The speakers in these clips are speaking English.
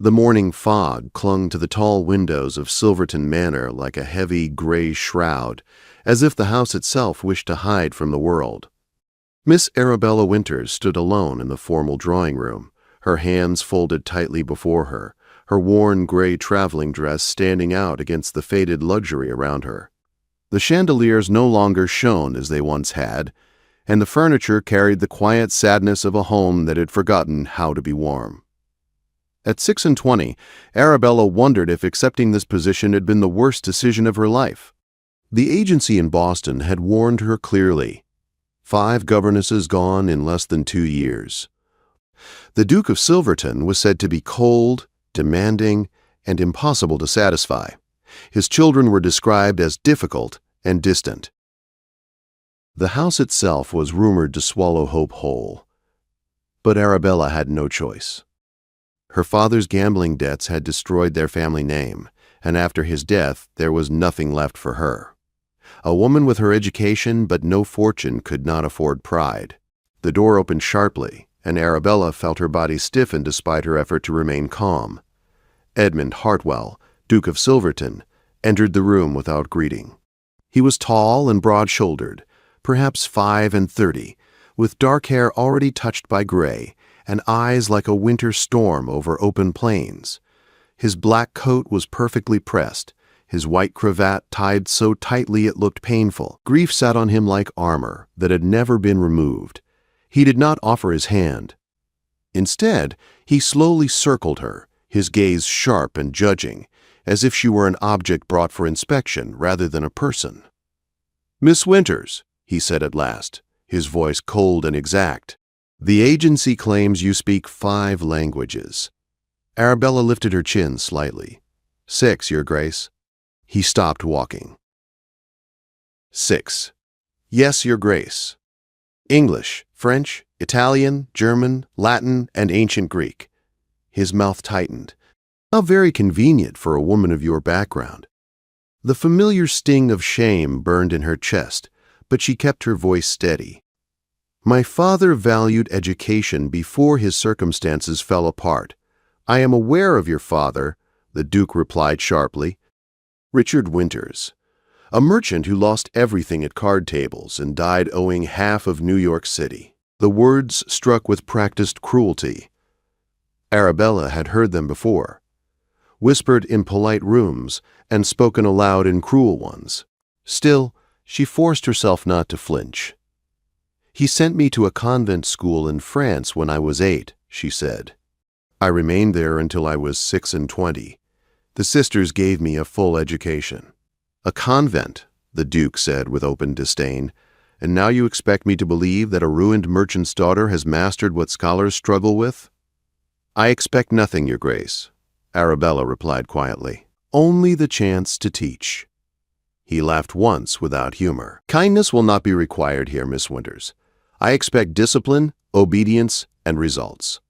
The morning fog clung to the tall windows of Silverton Manor like a heavy gray shroud, as if the house itself wished to hide from the world. Miss Arabella Winters stood alone in the formal drawing room, her hands folded tightly before her, her worn gray traveling dress standing out against the faded luxury around her. The chandeliers no longer shone as they once had, and the furniture carried the quiet sadness of a home that had forgotten how to be warm. At 26, Arabella wondered if accepting this position had been the worst decision of her life. The agency in Boston had warned her clearly. 5 governesses gone in less than 2 years. The Duke of Silverton was said to be cold, demanding, and impossible to satisfy. His children were described as difficult and distant. The house itself was rumored to swallow hope whole. But Arabella had no choice. Her father's gambling debts had destroyed their family name, and after his death there was nothing left for her. A woman with her education but no fortune could not afford pride. The door opened sharply, and Arabella felt her body stiffen despite her effort to remain calm. Edmund Hartwell, Duke of Silverton, entered the room without greeting. He was tall and broad-shouldered, perhaps 35, with dark hair already touched by gray, and eyes like a winter storm over open plains. His black coat was perfectly pressed, his white cravat tied so tightly it looked painful. Grief sat on him like armor that had never been removed. He did not offer his hand. Instead, he slowly circled her, his gaze sharp and judging, as if she were an object brought for inspection rather than a person. "Miss Winters," he said at last, his voice cold and exact, "the agency claims you speak 5 languages." Arabella lifted her chin slightly. 6, Your Grace." He stopped walking. 6. "Yes, Your Grace. English, French, Italian, German, Latin, and ancient Greek." His mouth tightened. How very convenient for a woman of your background. The familiar sting of shame burned in her chest, but she kept her voice steady. "My father valued education before his circumstances fell apart. I am aware of your father," the Duke replied sharply. "Richard Winters, a merchant who lost everything at card tables and died owing half of New York City." The words struck with practiced cruelty. Arabella had heard them before, whispered in polite rooms and spoken aloud in cruel ones. Still, she forced herself not to flinch. "He sent me to a convent school in France when I was 8, she said. "I remained there until I was 26. The sisters gave me a full education." "A convent," the Duke said with open disdain, "and now you expect me to believe that a ruined merchant's daughter has mastered what scholars struggle with?" "I expect nothing, Your Grace," Arabella replied quietly. "Only the chance to teach." He laughed once without humor. "Kindness will not be required here, Miss Winters. I expect discipline, obedience, and results.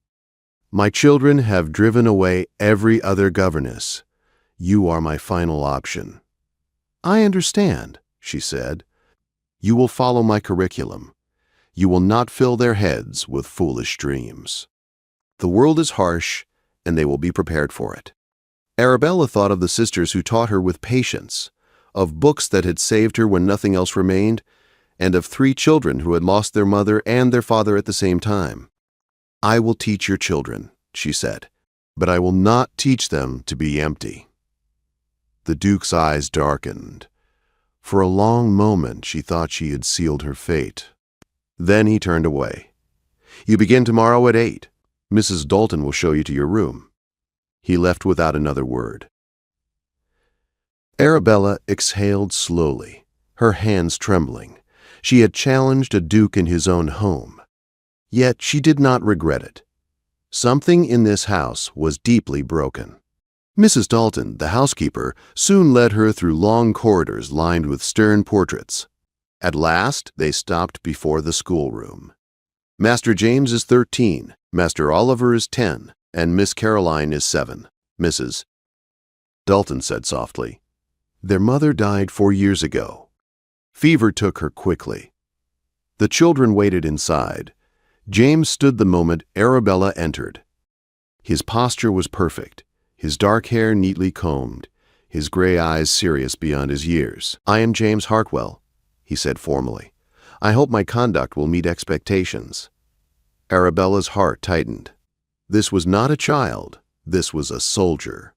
My children have driven away every other governess. You are my final option." "I understand," she said. "You will follow my curriculum. You will not fill their heads with foolish dreams. The world is harsh, and they will be prepared for it." Arabella thought of the sisters who taught her with patience, of books that had saved her when nothing else remained, and of 3 children who had lost their mother and their father at the same time. "I will teach your children," she said, "but I will not teach them to be empty." The Duke's eyes darkened. For a long moment she thought she had sealed her fate. Then he turned away. "You begin tomorrow at 8. Mrs. Dalton will show you to your room." He left without another word. Arabella exhaled slowly, her hands trembling. She had challenged a duke in his own home. Yet she did not regret it. Something in this house was deeply broken. Mrs. Dalton, the housekeeper, soon led her through long corridors lined with stern portraits. At last they stopped before the schoolroom. "Master James is 13, Master Oliver is 10, and Miss Caroline is 7. Mrs. Dalton said softly, "Their mother died 4 years ago." Fever took her quickly. The children waited inside. James stood the moment Arabella entered. His posture was perfect, his dark hair neatly combed, his gray eyes serious beyond his years. "I am James Hartwell," he said formally. "I hope my conduct will meet expectations." Arabella's heart tightened. This was not a child, this was a soldier.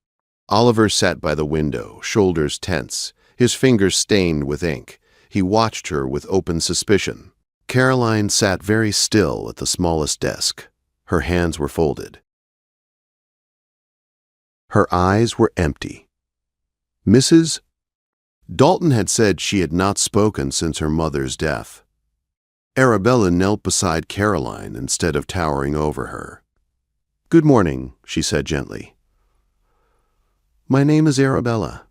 Oliver sat by the window, shoulders tense, his fingers stained with ink. He watched her with open suspicion. Caroline sat very still at the smallest desk. Her hands were folded. Her eyes were empty. Mrs. Dalton had said she had not spoken since her mother's death. Arabella knelt beside Caroline instead of towering over her. "Good morning," she said gently. "My name is Arabella."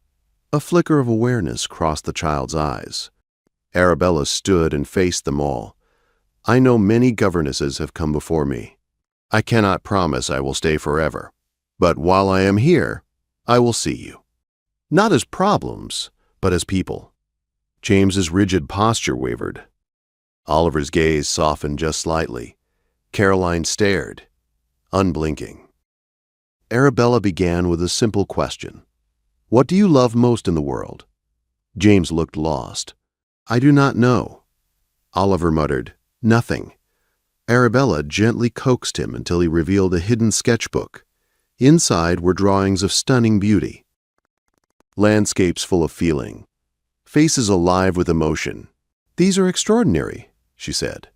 A flicker of awareness crossed the child's eyes. Arabella stood and faced them all. "I know many governesses have come before me. I cannot promise I will stay forever. But while I am here, I will see you. Not as problems, but as people." James's rigid posture wavered. Oliver's gaze softened just slightly. Caroline stared, unblinking. Arabella began with a simple question. "What do you love most in the world?" James looked lost. "I do not know." Oliver muttered, "Nothing." Arabella gently coaxed him until he revealed a hidden sketchbook. Inside were drawings of stunning beauty. Landscapes full of feeling. Faces alive with emotion. "These are extraordinary," she said.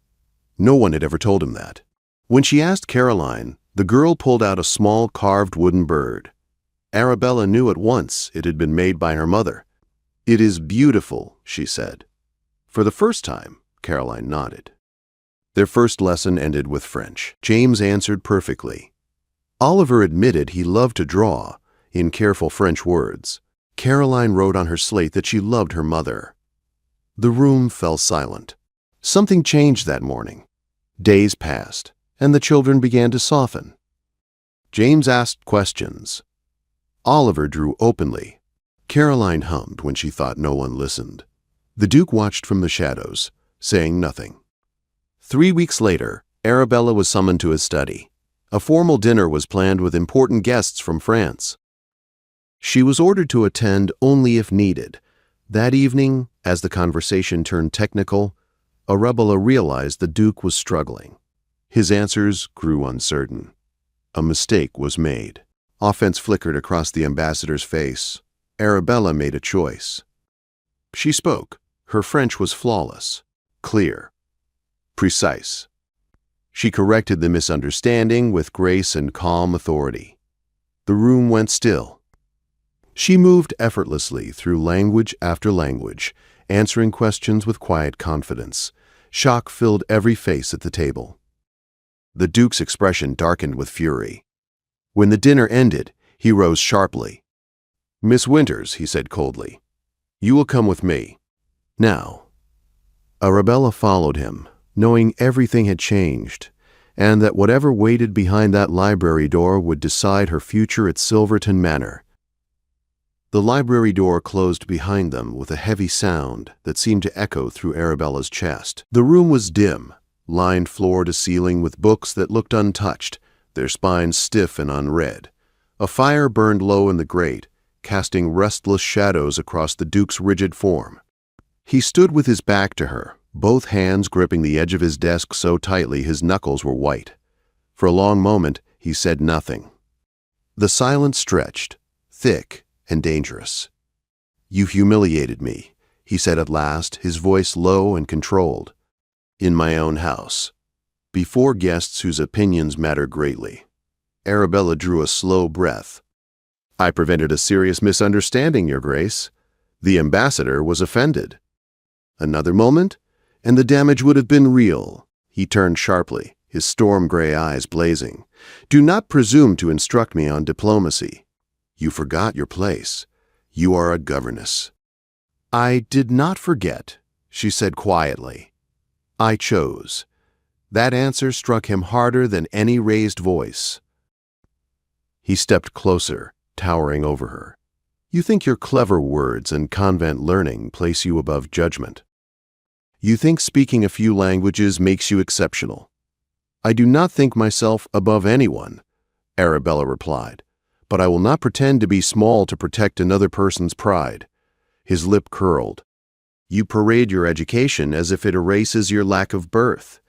No one had ever told him that. When she asked Caroline, the girl pulled out a small carved wooden bird. Arabella knew at once it had been made by her mother. "It is beautiful," she said. For the first time, Caroline nodded. Their first lesson ended with French. James answered perfectly. Oliver admitted he loved to draw, in careful French words. Caroline wrote on her slate that she loved her mother. The room fell silent. Something changed that morning. Days passed, and the children began to soften. James asked questions. Oliver drew openly. Caroline hummed when she thought no one listened. The Duke watched from the shadows, saying nothing. 3 weeks later, Arabella was summoned to his study. A formal dinner was planned with important guests from France. She was ordered to attend only if needed. That evening, as the conversation turned technical, Arabella realized the Duke was struggling. His answers grew uncertain. A mistake was made. Offense flickered across the ambassador's face. Arabella made a choice. She spoke. Her French was flawless, clear, precise. She corrected the misunderstanding with grace and calm authority. The room went still. She moved effortlessly through language after language, answering questions with quiet confidence. Shock filled every face at the table. The Duke's expression darkened with fury. When the dinner ended, he rose sharply. "Miss Winters," he said coldly, "you will come with me. Now." Arabella followed him, knowing everything had changed, and that whatever waited behind that library door would decide her future at Silverton Manor. The library door closed behind them with a heavy sound that seemed to echo through Arabella's chest. The room was dim, lined floor to ceiling with books that looked untouched, their spines stiff and unread. A fire burned low in the grate, casting restless shadows across the Duke's rigid form. He stood with his back to her, both hands gripping the edge of his desk so tightly his knuckles were white. For a long moment, he said nothing. The silence stretched, thick and dangerous. "You humiliated me," he said at last, his voice low and controlled. "In my own house. Before guests whose opinions matter greatly." Arabella drew a slow breath. "I prevented a serious misunderstanding, Your Grace. The ambassador was offended." Another moment, and the damage would have been real. He turned sharply, his storm-gray eyes blazing. "Do not presume to instruct me on diplomacy. You forgot your place. You are a governess." "I did not forget," she said quietly. "I chose." That answer struck him harder than any raised voice. He stepped closer, towering over her. "You think your clever words and convent learning place you above judgment. You think speaking a few languages makes you exceptional. I do not think myself above anyone, Arabella replied. "But I will not pretend to be small to protect another person's pride." His lip curled. "You parade your education as if it erases your lack of birth.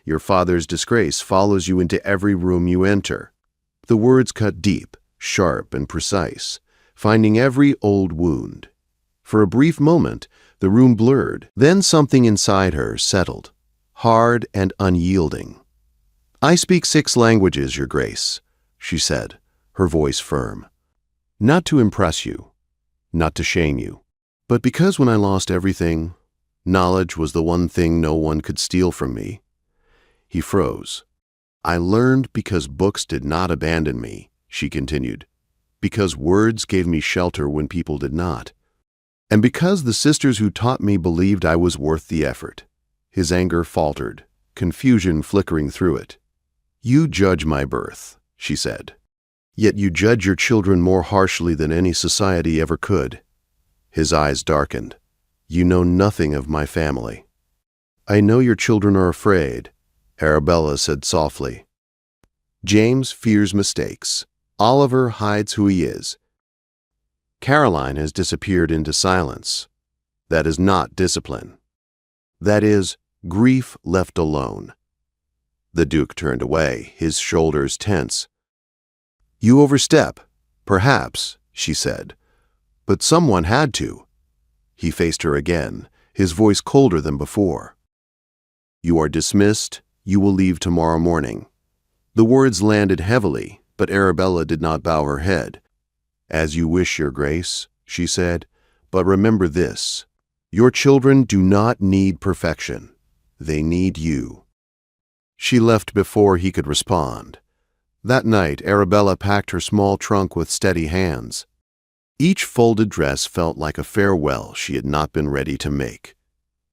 Your father's disgrace follows you into every room you enter." The words cut deep, sharp, and precise, finding every old wound. For a brief moment, the room blurred. Then something inside her settled, hard and unyielding. "I speak 6 languages, Your Grace," she said, her voice firm. "Not to impress you, not to shame you, but because when I lost everything, knowledge was the one thing no one could steal from me." He froze. "I learned because books did not abandon me," she continued, "because words gave me shelter when people did not, and because the sisters who taught me believed I was worth the effort." His anger faltered, confusion flickering through it. "You judge my birth," she said. "Yet you judge your children more harshly than any society ever could." His eyes darkened. "You know nothing of my family." "I know your children are afraid," Arabella said softly. "James fears mistakes. Oliver hides who he is. Caroline has disappeared into silence. That is not discipline. That is grief left alone." The Duke turned away, his shoulders tense. "You overstep, perhaps," she said, "but someone had to." He faced her again, his voice colder than before. "You are dismissed. You will leave tomorrow morning." The words landed heavily, but Arabella did not bow her head. "As you wish, Your Grace," she said, "but remember this. Your children do not need perfection. They need you." She left before he could respond. That night, Arabella packed her small trunk with steady hands. Each folded dress felt like a farewell she had not been ready to make.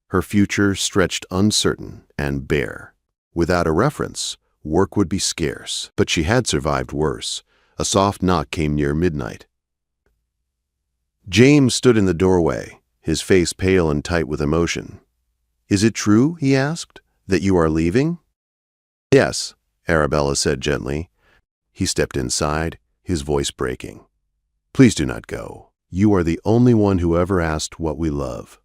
Her future stretched uncertain and bare. Without a reference, work would be scarce, but she had survived worse. A soft knock came near midnight. James stood in the doorway, his face pale and tight with emotion. "Is it true," he asked, "that you are leaving?" "Yes," Arabella said gently. He stepped inside, his voice breaking. "Please do not go. You are the only one who ever asked what we love."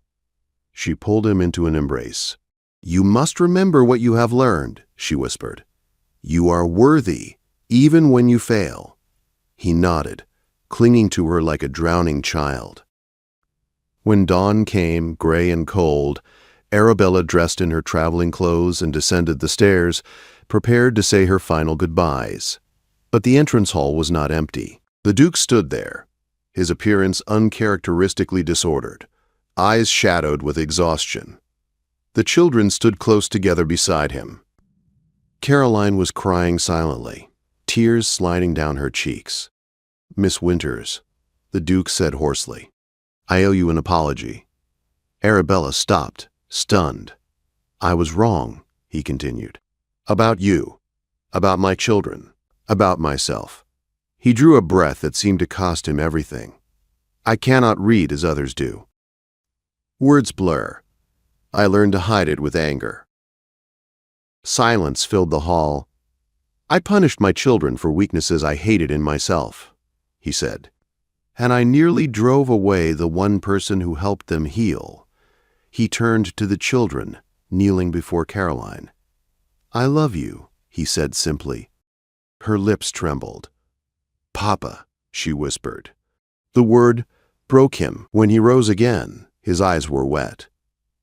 She pulled him into an embrace. "You must remember what you have learned," she whispered. "You are worthy, even when you fail." He nodded, clinging to her like a drowning child. When dawn came, gray and cold, Arabella dressed in her traveling clothes and descended the stairs, prepared to say her final goodbyes. But the entrance hall was not empty. The Duke stood there, his appearance uncharacteristically disordered, eyes shadowed with exhaustion. The children stood close together beside him. Caroline was crying silently, tears sliding down her cheeks. "Miss Winters," the Duke said hoarsely, "I owe you an apology." Arabella stopped, stunned. "I was wrong," he continued. "About you, about my children, about myself." He drew a breath that seemed to cost him everything. "I cannot read as others do. Words blur. I learned to hide it with anger." Silence filled the hall. "I punished my children for weaknesses I hated in myself," he said, "and I nearly drove away the one person who helped them heal." He turned to the children, kneeling before Caroline. "I love you," he said simply. Her lips trembled. "Papa," she whispered. The word broke him. When he rose again, his eyes were wet.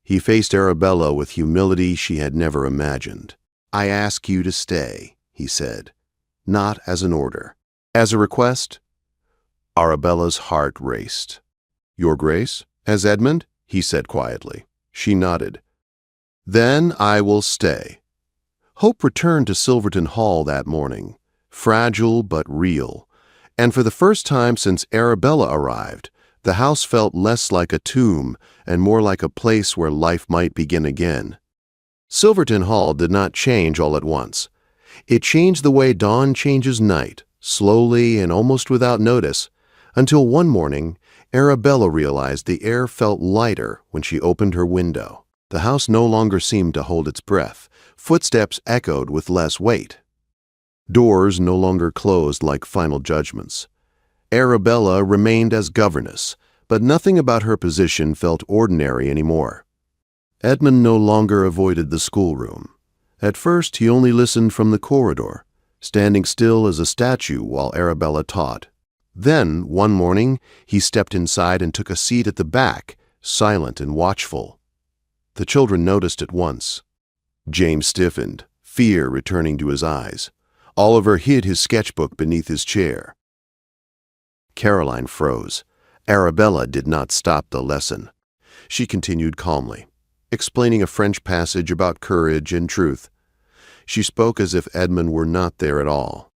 He faced Arabella with humility she had never imagined. "I ask you to stay," he said, "not as an order. As a request?" Arabella's heart raced. "Your Grace, as Edmund?" he said quietly. She nodded. "Then I will stay." Hope returned to Silverton Hall that morning, fragile but real, and for the first time since Arabella arrived, the house felt less like a tomb and more like a place where life might begin again. Silverton Hall did not change all at once. It changed the way dawn changes night, slowly and almost without notice, until one morning, Arabella realized the air felt lighter when she opened her window. The house no longer seemed to hold its breath. Footsteps echoed with less weight. Doors no longer closed like final judgments. Arabella remained as governess, but nothing about her position felt ordinary anymore. Edmund no longer avoided the schoolroom. At first, he only listened from the corridor, standing still as a statue while Arabella taught. Then, one morning, he stepped inside and took a seat at the back, silent and watchful. The children noticed at once. James stiffened, fear returning to his eyes. Oliver hid his sketchbook beneath his chair. Caroline froze. Arabella did not stop the lesson. She continued calmly, explaining a French passage about courage and truth. She spoke as if Edmund were not there at all.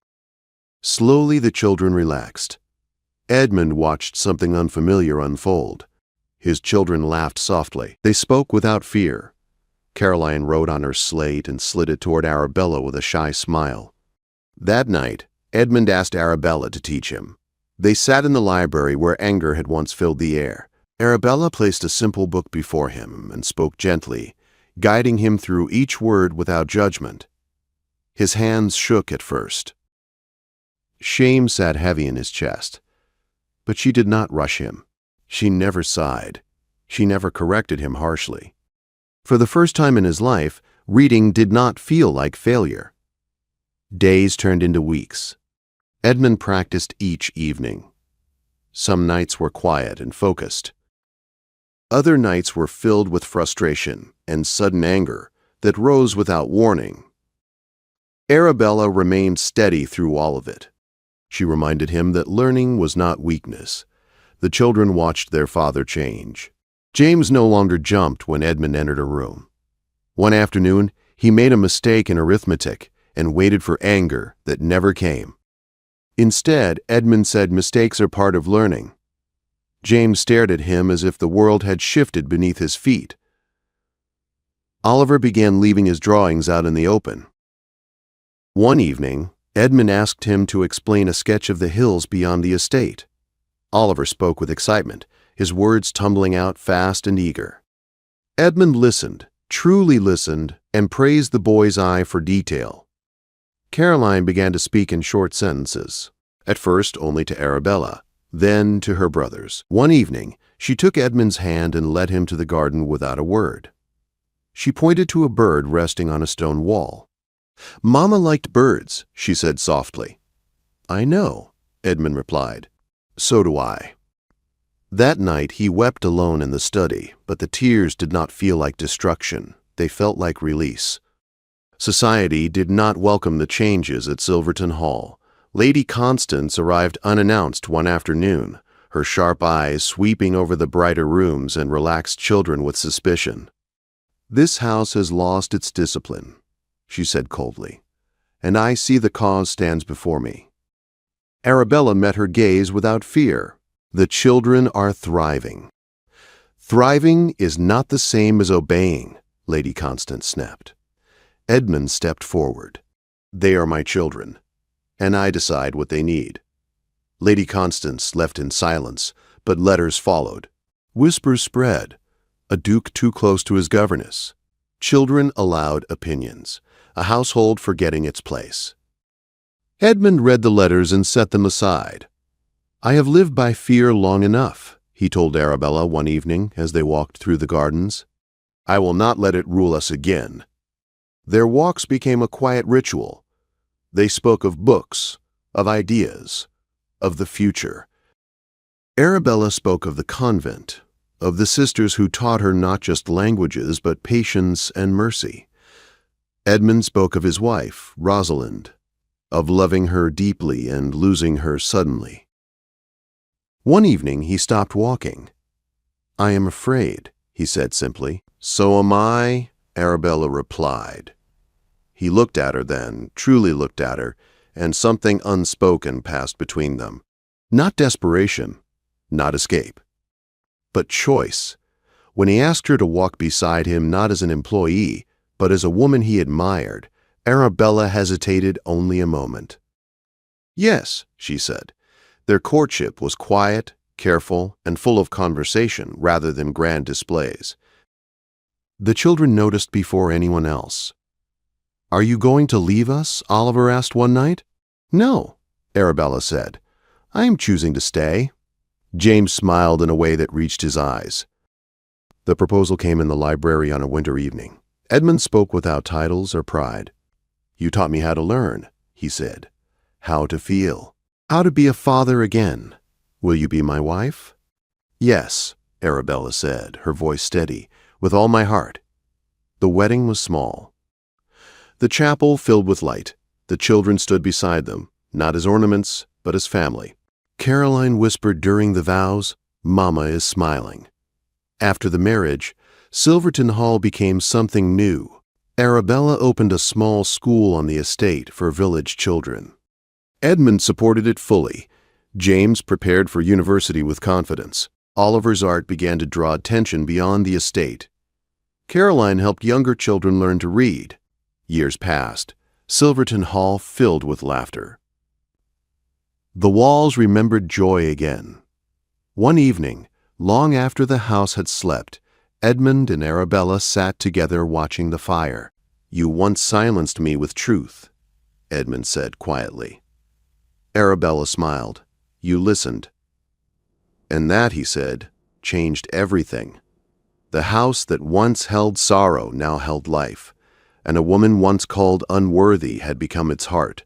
Slowly the children relaxed. Edmund watched something unfamiliar unfold. His children laughed softly. They spoke without fear. Caroline wrote on her slate and slid it toward Arabella with a shy smile. That night, Edmund asked Arabella to teach him. They sat in the library where anger had once filled the air. Arabella placed a simple book before him and spoke gently, guiding him through each word without judgment. His hands shook at first. Shame sat heavy in his chest. But she did not rush him. She never sighed. She never corrected him harshly. For the first time in his life, reading did not feel like failure. Days turned into weeks. Edmund practiced each evening. Some nights were quiet and focused. Other nights were filled with frustration and sudden anger that rose without warning. Arabella remained steady through all of it. She reminded him that learning was not weakness. The children watched their father change. James no longer jumped when Edmund entered a room. One afternoon, he made a mistake in arithmetic and waited for anger that never came. Instead, Edmund said mistakes are part of learning. James stared at him as if the world had shifted beneath his feet. Oliver began leaving his drawings out in the open. One evening, Edmund asked him to explain a sketch of the hills beyond the estate. Oliver spoke with excitement, his words tumbling out fast and eager. Edmund listened, truly listened, and praised the boy's eye for detail. Caroline began to speak in short sentences, at first only to Arabella, then to her brothers. One evening, she took Edmund's hand and led him to the garden without a word. She pointed to a bird resting on a stone wall. "Mama liked birds," she said softly. "I know," Edmund replied. "So do I." That night he wept alone in the study, but the tears did not feel like destruction. They felt like release. Society did not welcome the changes at Silverton Hall. Lady Constance arrived unannounced one afternoon, her sharp eyes sweeping over the brighter rooms and relaxed children with suspicion. "This house has lost its discipline," she said coldly, "and I see the cause stands before me." Arabella met her gaze without fear. The children are thriving. "Thriving is not the same as obeying," Lady Constance snapped. Edmund stepped forward. "They are my children, and I decide what they need." Lady Constance left in silence, but letters followed. Whispers spread. A duke too close to his governess. Children allowed opinions. A household forgetting its place. Edmund read the letters and set them aside. "I have lived by fear long enough," he told Arabella one evening as they walked through the gardens. "I will not let it rule us again." Their walks became a quiet ritual. They spoke of books, of ideas, of the future. Arabella spoke of the convent, of the sisters who taught her not just languages but patience and mercy. Edmund spoke of his wife, Rosalind, of loving her deeply and losing her suddenly. One evening he stopped walking. "I am afraid," he said simply. "So am I," Arabella replied. He looked at her then, truly looked at her, and something unspoken passed between them. Not desperation, not escape, but choice. When he asked her to walk beside him not as an employee, but as a woman he admired, Arabella hesitated only a moment. "Yes," she said. Their courtship was quiet, careful, and full of conversation rather than grand displays. The children noticed before anyone else. "Are you going to leave us?" Oliver asked one night. No, Arabella said. I am choosing to stay. James smiled in a way that reached his eyes. The proposal came in the library on a winter evening. Edmund spoke without titles or pride. You taught me how to learn, he said. How to feel. How to be a father again. Will you be my wife? Yes, Arabella said, her voice steady, with all my heart. The wedding was small. The chapel filled with light. The children stood beside them, not as ornaments, but as family. Caroline whispered during the vows, Mama is smiling. After the marriage, Silverton Hall became something new. Arabella opened a small school on the estate for village children. Edmund supported it fully. James prepared for university with confidence. Oliver's art began to draw attention beyond the estate. Caroline helped younger children learn to read. Years passed. Silverton Hall filled with laughter. The walls remembered joy again. One evening, long after the house had slept, Edmund and Arabella sat together watching the fire. You once silenced me with truth, Edmund said quietly. Arabella smiled. You listened. And that, he said, changed everything. The house that once held sorrow now held life, and a woman once called unworthy had become its heart.